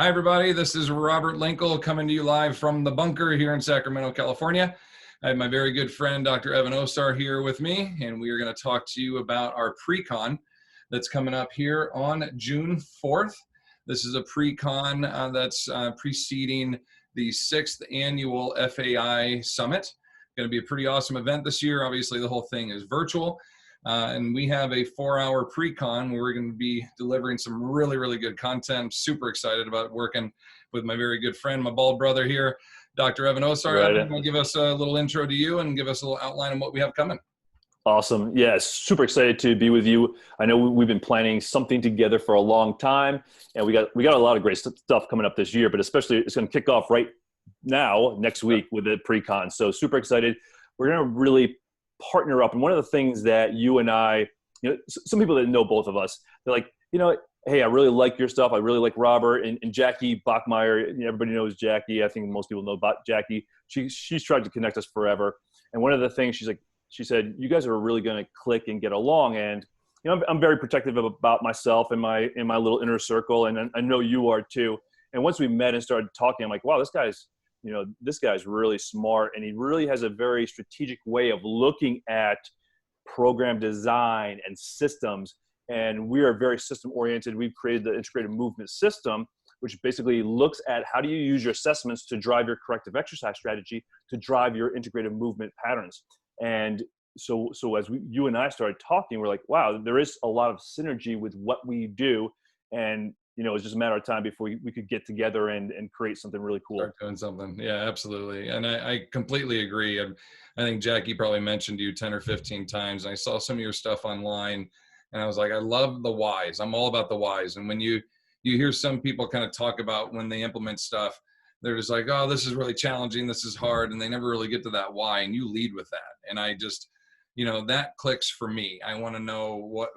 Hi, everybody. This is Robert Linkle coming to you live from the bunker here in Sacramento, California. I have my very good friend, Dr. Evan Osar, here with me, and we are going to talk to you about our pre-con that's coming up here on June 4th. This is a pre-con that's preceding the 6th annual FAI Summit. Going to be a pretty awesome event this year. Obviously, the whole thing is virtual. And we have a 4-hour pre-con where we're going to be delivering some really, really good content. I'm super excited about working with my very good friend, my bald brother here, Dr. Evan Osar. Right. Evan, will give us a little intro to you and give us a little outline of what we have coming. Awesome. Yeah, super excited to be with you. I know we've been planning something together for a long time, and we got a lot of great stuff coming up this year, but especially it's going to kick off right now, next week with the pre-con. So super excited. We're going to really partner up. And one of the things that you and I, some people that know both of us, they're like, hey, I really like your stuff. I really like Robert and Jackie Bachmeyer. Everybody knows Jackie. I think most people know about Jackie. She's tried to connect us forever. And one of the things she said, you guys are really going to click and get along. And, I'm very protective about myself and in my little inner circle. And I know you are too. And once we met and started talking, I'm like, wow, this guy's really smart, and he really has a very strategic way of looking at program design and systems. And we are very system oriented. We've created the integrated movement system, which basically looks at how do you use your assessments to drive your corrective exercise strategy to drive your integrated movement patterns. And so as you and I started talking, we're like, wow, there is a lot of synergy with what we do. And it's just a matter of time before we could get together and create something really cool. Start doing something. Yeah, absolutely. And I completely agree. I think Jackie probably mentioned you 10 or 15 times. I saw some of your stuff online and I was like, I love the whys. I'm all about the whys. And when you hear some people kind of talk about when they implement stuff, they're just like, oh, this is really challenging. This is hard. And they never really get to that why. And you lead with that. And I just, that clicks for me. I want to know what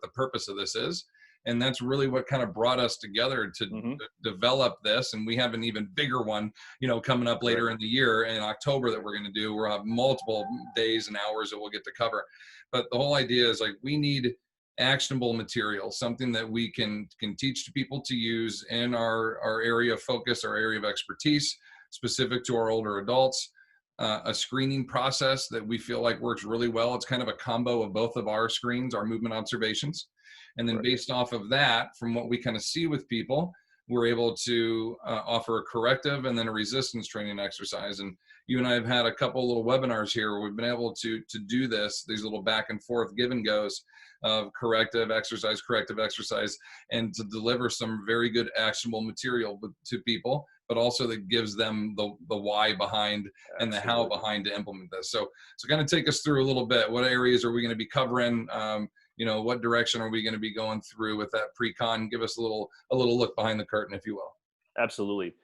the purpose of this is. And that's really what kind of brought us together to develop this. And we have an even bigger one, coming up later in the year in October that we're going to do. We'll have multiple days and hours that we'll get to cover. But the whole idea is like, we need actionable material, something that we can teach to people to use in our area of focus, our area of expertise, specific to our older adults. A screening process that we feel like works really well. It's kind of a combo of both of our screens, our movement observations. And then based off of that, from what we kind of see with people, we're able to offer a corrective and then a resistance training exercise. And you and I have had a couple little webinars here where we've been able to do this, these little back and forth give and goes of corrective exercise, and to deliver some very good actionable material to people, but also that gives them the why behind and the how behind to implement this. So kind of take us through a little bit. What areas are we going to be covering? What direction are we going to be going through with that pre-con? Give us a little look behind the curtain, if you will. Absolutely.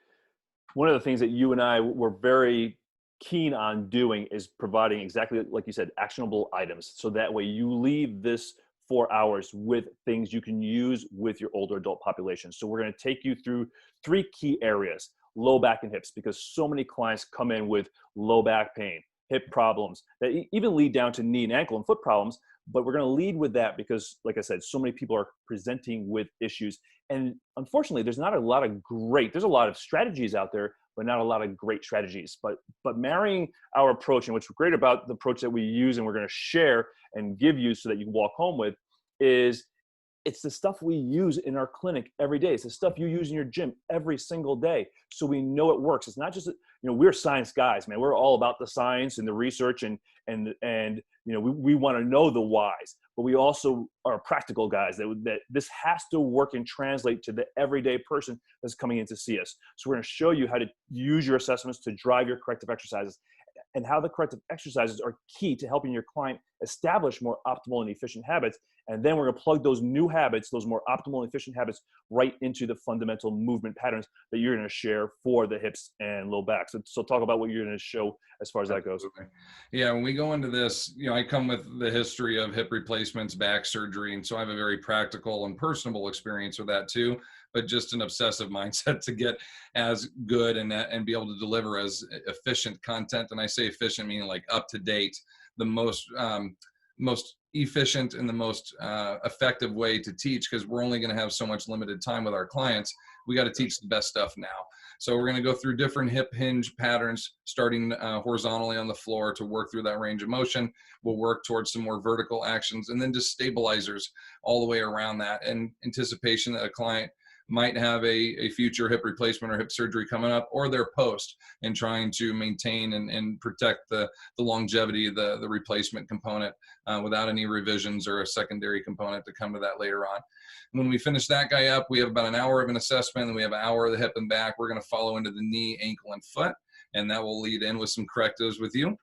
One of the things that you and I were very keen on doing is providing, exactly like you said, actionable items. So that way you leave this 4 hours with things you can use with your older adult population. So we're going to take you through 3 key areas: low back and hips, because so many clients come in with low back pain, hip problems that even lead down to knee and ankle and foot problems. But we're going to lead with that because, like I said, so many people are presenting with issues. And unfortunately, there's a lot of strategies out there, but not a lot of great strategies. But marrying our approach, and what's great about the approach that we use and we're going to share and give you so that you can walk home with, is it's the stuff we use in our clinic every day. It's the stuff you use in your gym every single day. So we know it works. It's not just, we're science guys, man. We're all about the science and the research and we want to know the whys, but we also are practical guys that this has to work and translate to the everyday person that's coming in to see us. So we're going to show you how to use your assessments to drive your corrective exercises, and how the corrective exercises are key to helping your client establish more optimal and efficient habits. And then we're going to plug those new habits, those more optimal and efficient habits, right into the fundamental movement patterns that you're going to share for the hips and low back. So talk about what you're going to show as far as that goes. Yeah, when we go into this, I come with the history of hip replacements, back surgery, and so I have a very practical and personable experience with that too, but just an obsessive mindset to get as good and be able to deliver as efficient content. And I say efficient meaning like up to date, the most efficient and the most effective way to teach, because we're only going to have so much limited time with our clients. we got to teach the best stuff now. So we're going to go through different hip hinge patterns, starting horizontally on the floor to work through that range of motion. We'll work towards some more vertical actions, and then just stabilizers all the way around that, in anticipation that a client might have a future hip replacement or hip surgery coming up, or their post, and trying to maintain and protect the longevity of the replacement component without any revisions or a secondary component to come to that later on. When we finish that guy up, we have about an hour of an assessment, and we have an hour of the hip and back. We're going to follow into the knee, ankle, and foot, and that will lead in with some correctives with you.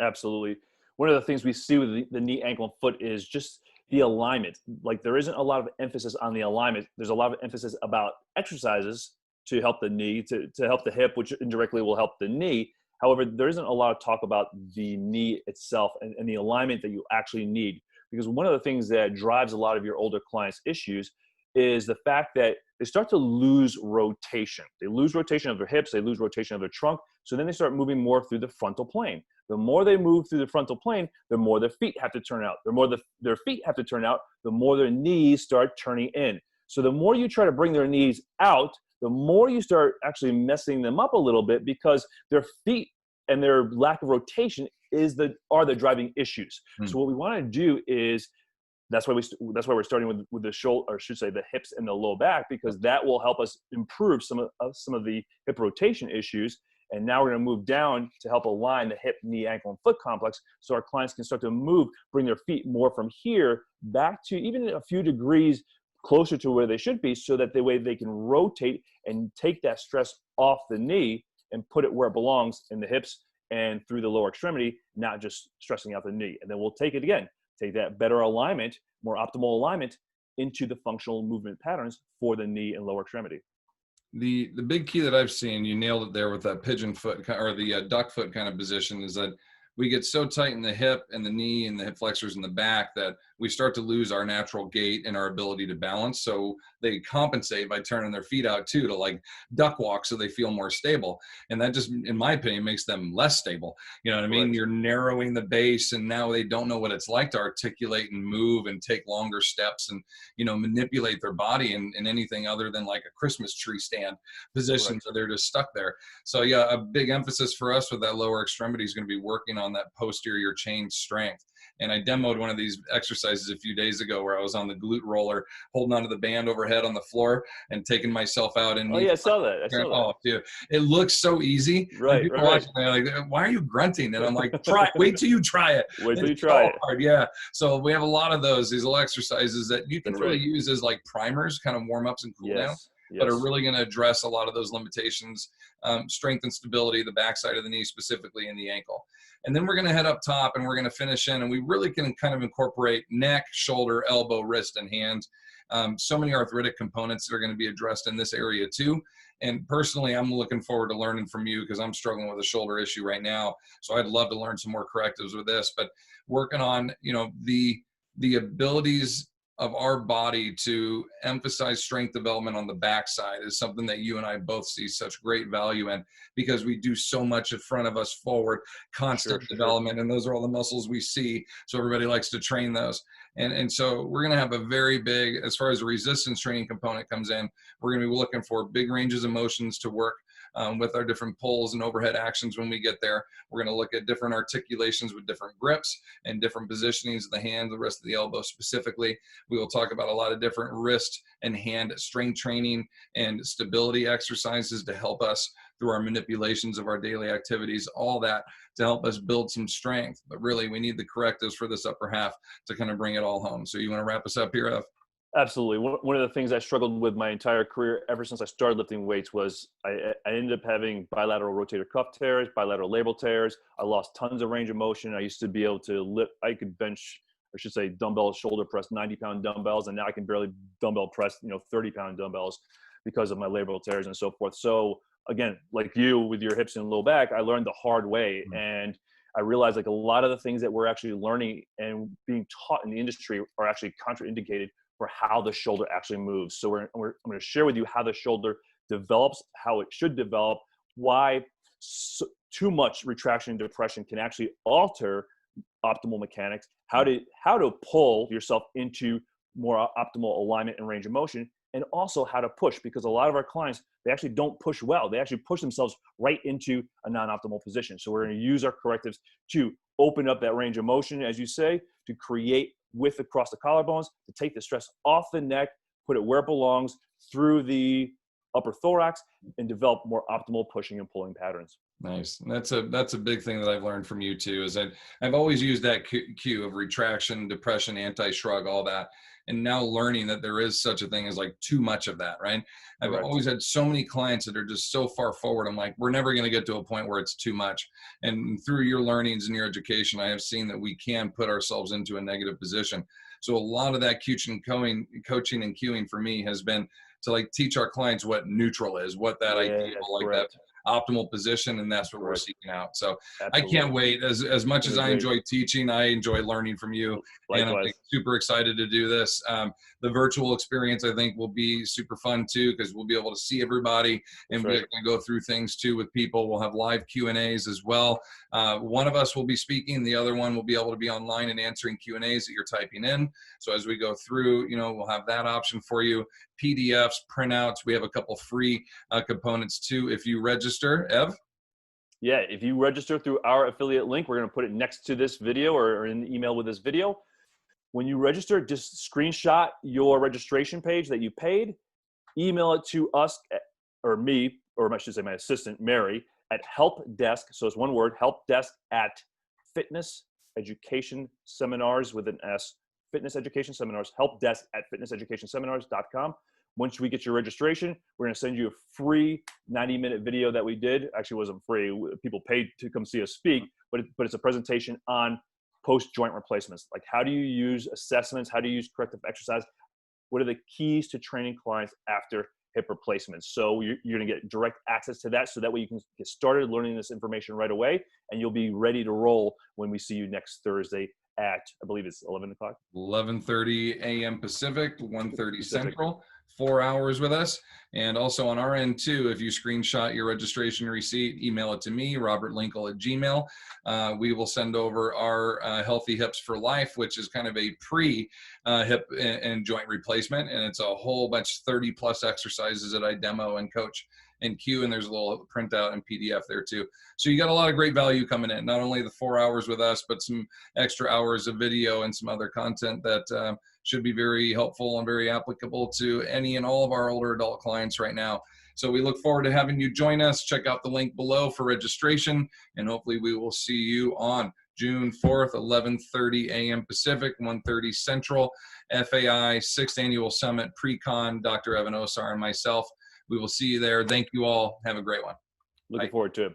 Absolutely. One of the things we see with the knee, ankle, and foot is just the alignment. Like, there isn't a lot of emphasis on the alignment. There's a lot of emphasis about exercises to help the knee, to help the hip, which indirectly will help the knee. However, there isn't a lot of talk about the knee itself and the alignment that you actually need. Because one of the things that drives a lot of your older clients' issues is the fact that they start to lose rotation. They lose rotation of their hips, they lose rotation of their trunk, so then they start moving more through the frontal plane. The more they move through the frontal plane, the more their feet have to turn out. The more their feet have to turn out, the more their knees start turning in. So the more you try to bring their knees out, the more you start actually messing them up a little bit, because their feet and their lack of rotation are the driving issues. So what we want to do is, that's why we're starting with the shoulder, or I should say the hips and the low back, because that will help us improve some of the hip rotation issues. And now we're going to move down to help align the hip, knee, ankle, and foot complex, so our clients can start to move, bring their feet more from here back to even a few degrees closer to where they should be, so that the way they can rotate and take that stress off the knee and put it where it belongs, in the hips and through the lower extremity, not just stressing out the knee. And then we'll take that better alignment, more optimal alignment, into the functional movement patterns for the knee and lower extremity. The big key that I've seen, you nailed it there with that pigeon foot, or the duck foot kind of position, is that we get so tight in the hip and the knee and the hip flexors in the back that we start to lose our natural gait and our ability to balance. So they compensate by turning their feet out too, to like duck walk, so they feel more stable. And that just, in my opinion, makes them less stable. You know what I mean? Right. You're narrowing the base, and now they don't know what it's like to articulate and move and take longer steps and, manipulate their body in anything other than like a Christmas tree stand position. Right. So they're just stuck there. So yeah, a big emphasis for us with that lower extremity is going to be working on that posterior chain strength. And I demoed one of these exercises a few days ago, where I was on the glute roller, holding onto the band overhead on the floor and taking myself out. And Oh yeah, I saw that. oh, dude, it looks so easy. Right, People right. watching, they're like, "Why are you grunting?" And I'm like, wait till you try it. Wait till you It's try so it. hard. Yeah. So we have a lot of these little exercises that you can That's really right. use as like primers, kind of warm ups and cool downs, but are Yes. really going to address a lot of those limitations, strength and stability, the backside of the knee, specifically in the ankle. And then we're going to head up top, and we're going to finish in, and we really can kind of incorporate neck, shoulder, elbow, wrist, and hand. So many arthritic components that are going to be addressed in this area too. And personally, I'm looking forward to learning from you, because I'm struggling with a shoulder issue right now. So I'd love to learn some more correctives with this, but working on, the abilities of our body to emphasize strength development on the backside is something that you and I both see such great value in, because we do so much in front of us forward, constant development, and those are all the muscles we see. So everybody likes to train those. And so we're going to have a very big, as far as the resistance training component comes in, we're going to be looking for big ranges of motions to work with our different pulls and overhead actions. When we get there, we're going to look at different articulations with different grips and different positionings of the hand, the rest of the elbow specifically. We will talk about a lot of different wrist and hand strength training and stability exercises to help us through our manipulations of our daily activities, all that to help us build some strength. But really, we need the correctives for this upper half to kind of bring it all home. So you want to wrap us up here, Ev? Absolutely. One of the things I struggled with my entire career, ever since I started lifting weights, was I ended up having bilateral rotator cuff tears, bilateral labral tears. I lost tons of range of motion. I used to be able to lift, I could bench, I should say dumbbell shoulder press 90-pound dumbbells, and now I can barely dumbbell press 30-pound dumbbells because of my labral tears and so forth. So again, like you with your hips and low back, I learned the hard way. And I realized like a lot of the things that we're actually learning and being taught in the industry are actually contraindicated for how the shoulder actually moves. So I'm going to share with you how the shoulder develops, how it should develop, why too much retraction and depression can actually alter optimal mechanics, how to pull yourself into more optimal alignment and range of motion, and also how to push, because a lot of our clients, they actually don't push well. They actually push themselves right into a non-optimal position. So we're going to use our correctives to open up that range of motion, as you say, to create width across the collarbones, to take the stress off the neck, put it where it belongs through the upper thorax, and develop more optimal pushing and pulling patterns. Nice. And that's a big thing that I've learned from you too, is that I've always used that cue of retraction, depression, anti-shrug, all that. And now learning that there is such a thing as like too much of that, right? I've Correct. always had so many clients that are just so far forward. I'm like, we're never going to get to a point where it's too much. And through your learnings and your education, I have seen that we can put ourselves into a negative position. So a lot of that coaching and cueing for me has been to like teach our clients what neutral is, what that ideal, like that optimal position, and that's what we're seeking out. So Absolutely. I can't wait. As much as I enjoy teaching, I enjoy learning from you. Likewise. And I'm like, super excited to do this. The virtual experience, I think, will be super fun too, because we'll be able to see everybody and we're going to go through things too with people. We'll have live Q&As as well. One of us will be speaking, the other one will be able to be online and answering Q&As that you're typing in. So as we go through, we'll have that option for you. PDFs, printouts. We have a couple free components too if you register. Ev? Yeah, if you register through our affiliate link, we're going to put it next to this video or in the email with this video. When you register, just screenshot your registration page that you paid, email it to us or me, or I should say my assistant, Mary, at helpdesk. So it's one word, helpdesk at Fitness Education Seminars with an S, Fitness Education Seminars, helpdesk at fitnesseducationseminars.com. Once we get your registration, we're going to send you a free 90-minute video that we did. Actually, it wasn't free. People paid to come see us speak, but it's a presentation on post-joint replacements. Like, how do you use assessments? How do you use corrective exercise? What are the keys to training clients after hip replacements? So you're going to get direct access to that, so that way you can get started learning this information right away, and you'll be ready to roll when we see you next Thursday at, I believe it's 11 o'clock. 11:30 a.m. Pacific, 1:30 Central. 4 hours with us. And also on our end too, if you screenshot your registration receipt, email it to me, robertlinkle@gmail. We will send over our Healthy Hips for Life, which is kind of a pre-hip and joint replacement. And it's a whole bunch, 30 plus exercises that I demo and coach and cue, and there's a little printout and PDF there too. So you got a lot of great value coming in, not only the 4 hours with us, but some extra hours of video and some other content that should be very helpful and very applicable to any and all of our older adult clients right now. So we look forward to having you join us. Check out the link below for registration, and hopefully we will see you on June 4th, 11:30 a.m. Pacific, 1:30 Central, FAI 6th Annual Summit PreCon, Dr. Evan Osar and myself. We will see you there. Thank you all. Have a great one. Looking forward to it.